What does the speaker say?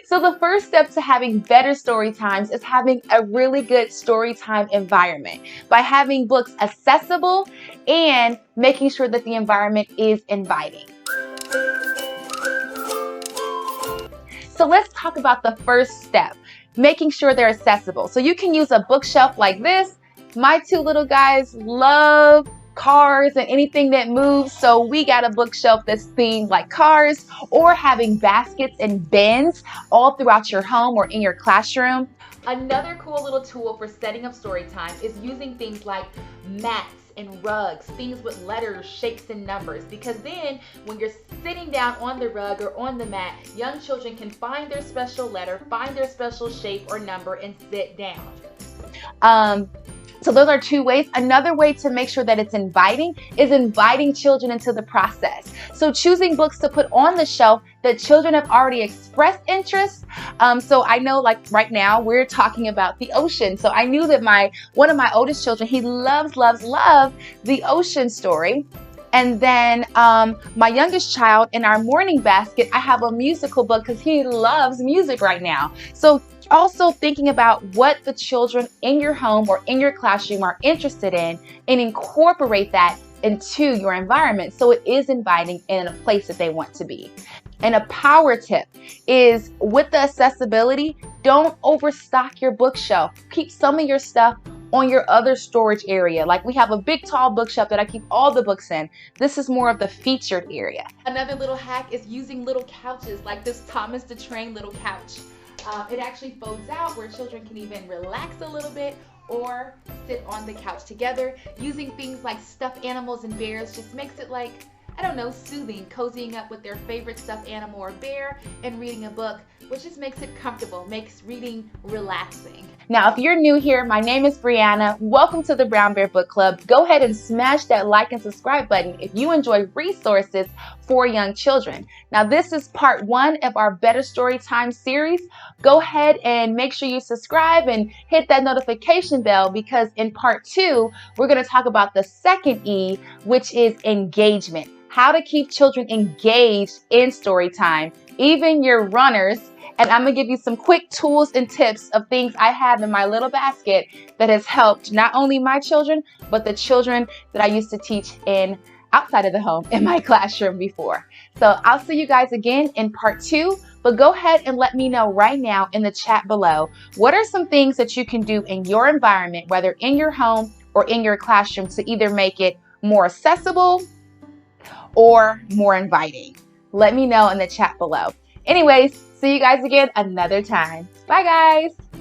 So the first step to having better story times is having a really good story time environment by having books accessible and making sure that the environment is inviting. So let's talk about the first step, making sure they're accessible. So you can use a bookshelf like this. My two little guys love cars and anything that moves, so we got a bookshelf that's themed like cars, or having baskets and bins all throughout your home or in your classroom. Another cool little tool for setting up story time is using things like mats and rugs, things with letters, shapes, and numbers, because then when you're sitting down on the rug or on the mat, young children can find their special letter, find their special shape or number, and sit down. So those are two ways. Another way to make sure that it's inviting is inviting children into the process. So choosing books to put on the shelf that children have already expressed interest. So I know, like right now we're talking about the ocean. So I knew that one of my oldest children, he loves the ocean story. And then my youngest child, in our morning basket, I have a musical book because he loves music right now. So also thinking about what the children in your home or in your classroom are interested in, and incorporate that into your environment so it is inviting and in a place that they want to be. And a power tip is, with the accessibility, don't overstock your bookshelf. Keep some of your stuff on your other storage area. Like we have a big tall bookshelf that I keep all the books in. This is more of the featured area. Another little hack is using little couches like this Thomas the Train little couch. It actually folds out where children can even relax a little bit or sit on the couch together. Using things like stuffed animals and bears just makes it, like, I don't know, soothing, cozying up with their favorite stuffed animal or bear and reading a book, which just makes it comfortable, makes reading relaxing. Now, if you're new here, my name is Brianna. Welcome to the Brown Bear Book Club. Go ahead and smash that like and subscribe button if you enjoy resources for young children. Now, this is part 1 of our Better Story Time series. Go ahead and make sure you subscribe and hit that notification bell, because in part 2, we're going to talk about the second E, which is engagement. How to keep children engaged in story time, even your runners. And I'm going to give you some quick tools and tips of things I have in my little basket that has helped not only my children, but the children that I used to teach in outside of the home in my classroom before. So I'll see you guys again in part 2, but go ahead and let me know right now in the chat below, what are some things that you can do in your environment, whether in your home or in your classroom, to either make it more accessible or more inviting. Let me know in the chat below. Anyways, see you guys again another time. Bye guys.